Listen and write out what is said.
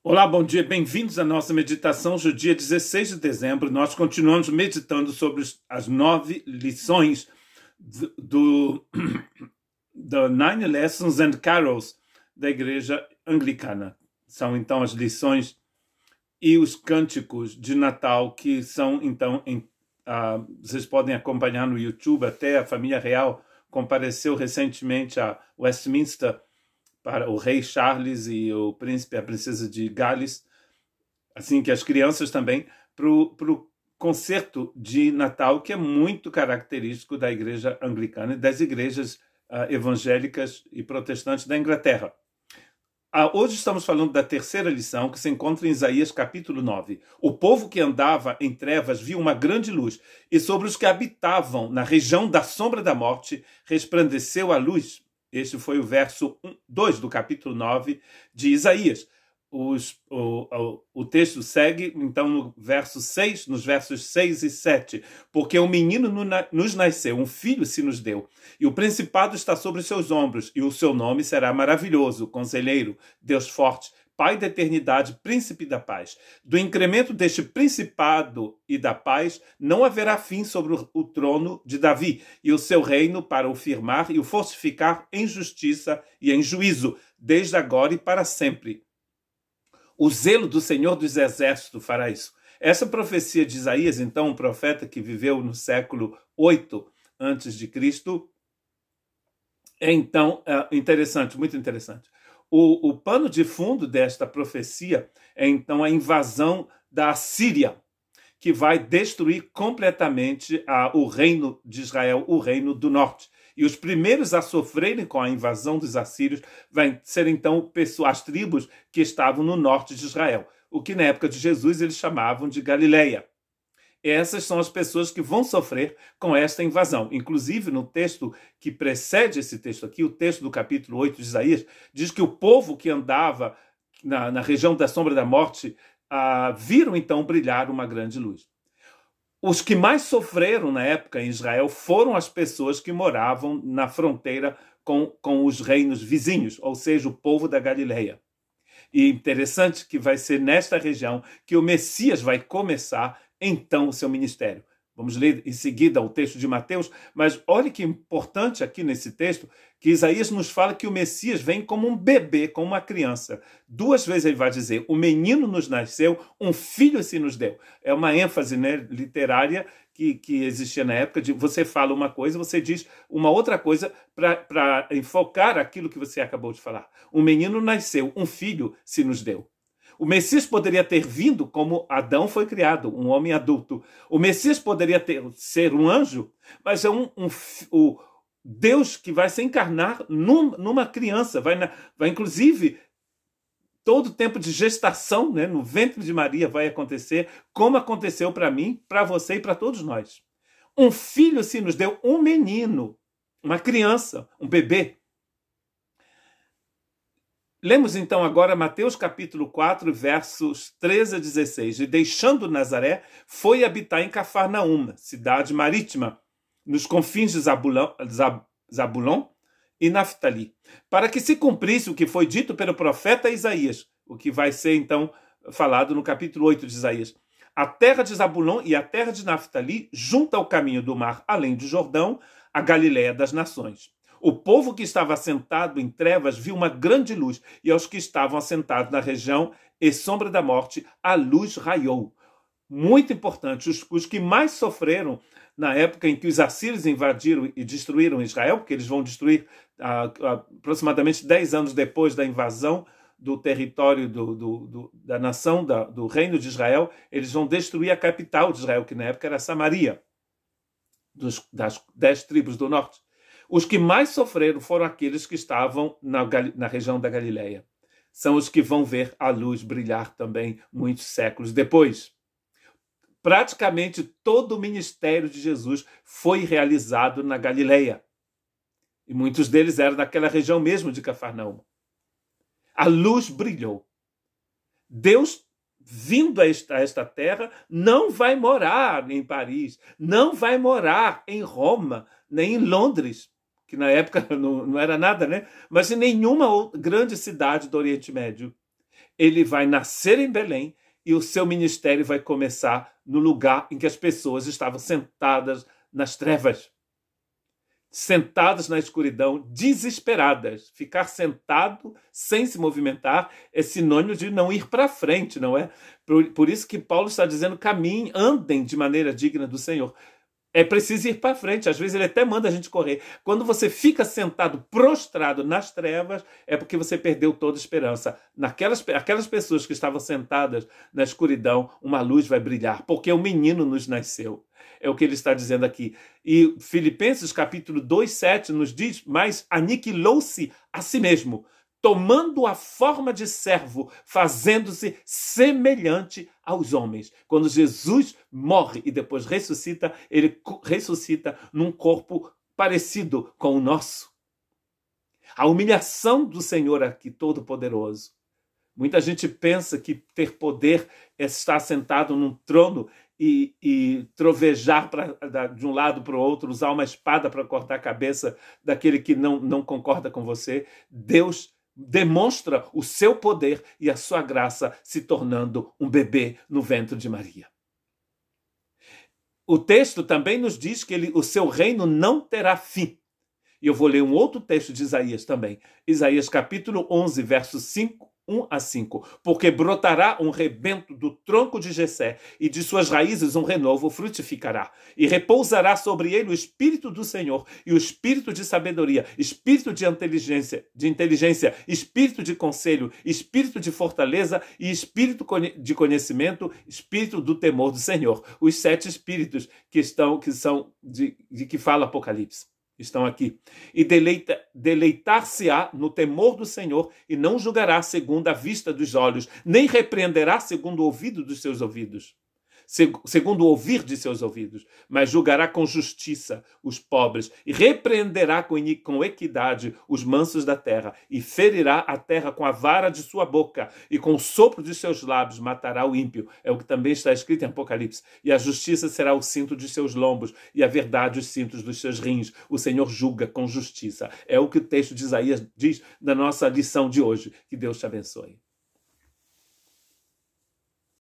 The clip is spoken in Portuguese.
Olá, bom dia, bem-vindos à nossa meditação do dia 16 de dezembro. Nós continuamos meditando sobre as 9 lições do Nine Lessons and Carols da Igreja Anglicana. São então as lições e os cânticos de Natal que são então vocês podem acompanhar no YouTube. Até a família real compareceu recentemente a Westminster para o rei Charles e o príncipe e a princesa de Gales, assim que as crianças também, para o concerto de Natal, que é muito característico da igreja anglicana e das igrejas evangélicas e protestantes da Inglaterra. Hoje estamos falando da terceira lição, que se encontra em Isaías capítulo 9. O povo que andava em trevas viu uma grande luz, e sobre os que habitavam na região da sombra da morte resplandeceu a luz. Este foi o verso 2 do capítulo 9 de Isaías. O texto segue, então, no verso 6, nos versos 6 e 7. Porque um menino nos nasceu, um filho se nos deu, e o principado está sobre os seus ombros, e o seu nome será maravilhoso, conselheiro, Deus forte, Pai da eternidade, príncipe da paz. Do incremento deste principado e da paz não haverá fim sobre o trono de Davi, e o seu reino para o firmar e o fortificar em justiça e em juízo, desde agora e para sempre. O zelo do Senhor dos Exércitos fará isso. Essa profecia de Isaías, então, um profeta que viveu no século 8 a.C., é então interessante, muito interessante. O pano de fundo desta profecia é então a invasão da Assíria, que vai destruir completamente o reino de Israel, o reino do norte. E os primeiros a sofrerem com a invasão dos assírios vão ser então as tribos que estavam no norte de Israel, o que na época de Jesus eles chamavam de Galileia. Essas são as pessoas que vão sofrer com esta invasão. Inclusive, no texto que precede esse texto aqui, o texto do capítulo 8 de Isaías, diz que o povo que andava na região da sombra da morte viram então brilhar uma grande luz. Os que mais sofreram na época em Israel foram as pessoas que moravam na fronteira com os reinos vizinhos, ou seja, o povo da Galileia. E interessante que vai ser nesta região que o Messias vai começar então o seu ministério. Vamos ler em seguida o texto de Mateus, mas olha que importante aqui nesse texto, que Isaías nos fala que o Messias vem como um bebê, como uma criança. 2 vezes ele vai dizer, o menino nos nasceu, um filho se nos deu. É uma ênfase, né, literária que existia na época, de você fala uma coisa, você diz uma outra coisa para enfocar aquilo que você acabou de falar. O menino nasceu, um filho se nos deu. O Messias poderia ter vindo como Adão foi criado, um homem adulto. O Messias poderia ser um anjo, mas é o Deus que vai se encarnar numa criança. Vai inclusive, todo o tempo de gestação, né, no ventre de Maria vai acontecer, como aconteceu para mim, para você e para todos nós. Um filho se nos deu, um menino, uma criança, um bebê. Lemos então agora Mateus capítulo 4, versos 13 a 16. E deixando Nazaré, foi habitar em Cafarnaum, cidade marítima, nos confins de Zabulon e Naftali, para que se cumprisse o que foi dito pelo profeta Isaías, o que vai ser então falado no capítulo 8 de Isaías. A terra de Zabulon e a terra de Naftali, junto ao caminho do mar, além do Jordão, a Galiléia das nações. O povo que estava assentado em trevas viu uma grande luz, e aos que estavam assentados na região e sombra da morte, a luz raiou. Muito importante, os que mais sofreram na época em que os assírios invadiram e destruíram Israel, porque eles vão destruir aproximadamente 10 anos depois da invasão do território da nação, do reino de Israel, eles vão destruir a capital de Israel, que na época era Samaria, das 10 tribos do norte. Os que mais sofreram foram aqueles que estavam na região da Galileia. São os que vão ver a luz brilhar também muitos séculos depois. Praticamente todo o ministério de Jesus foi realizado na Galileia. E muitos deles eram daquela região mesmo de Cafarnaum. A luz brilhou. Deus, vindo a esta terra, não vai morar em Paris, não vai morar em Roma, nem em Londres, que na época não era nada, né? Mas em nenhuma grande cidade do Oriente Médio. Ele vai nascer em Belém e o seu ministério vai começar no lugar em que as pessoas estavam sentadas nas trevas, sentadas na escuridão, desesperadas. Ficar sentado sem se movimentar é sinônimo de não ir para frente, não é? Por isso que Paulo está dizendo: caminhem, andem de maneira digna do Senhor. É preciso ir para frente. Às vezes ele até manda a gente correr. Quando você fica sentado, prostrado nas trevas, é porque você perdeu toda esperança. Aquelas pessoas que estavam sentadas na escuridão, uma luz vai brilhar, porque o menino nos nasceu. É o que ele está dizendo aqui. E Filipenses capítulo 2:7 nos diz: mas aniquilou-se a si mesmo, tomando a forma de servo, fazendo-se semelhante aos homens. Quando Jesus morre e depois ressuscita, ele ressuscita num corpo parecido com o nosso. A humilhação do Senhor aqui, Todo-Poderoso. Muita gente pensa que ter poder é estar sentado num trono e trovejar de um lado para o outro, usar uma espada para cortar a cabeça daquele que não concorda com você. Deus demonstra o seu poder e a sua graça se tornando um bebê no ventre de Maria. O texto também nos diz que o seu reino não terá fim. E eu vou ler um outro texto de Isaías também. Isaías capítulo 11, versos 1-5. Porque brotará um rebento do tronco de Jessé, e de suas raízes um renovo frutificará. E repousará sobre ele o Espírito do Senhor, e o Espírito de sabedoria, Espírito de inteligência, Espírito de conselho, Espírito de fortaleza e Espírito de conhecimento, Espírito do temor do Senhor. Os 7 Espíritos que são de que fala Apocalipse. Estão aqui. E deleitar-se-á no temor do Senhor, e não julgará segundo a vista dos olhos, nem repreenderá segundo o ouvido dos seus ouvidos, segundo o ouvir de seus ouvidos, mas julgará com justiça os pobres, e repreenderá com equidade os mansos da terra, e ferirá a terra com a vara de sua boca, e com o sopro de seus lábios matará o ímpio. É o que também está escrito em Apocalipse. E a justiça será o cinto de seus lombos, e a verdade os cintos dos seus rins. O Senhor julga com justiça. É o que o texto de Isaías diz na nossa lição de hoje. Que Deus te abençoe.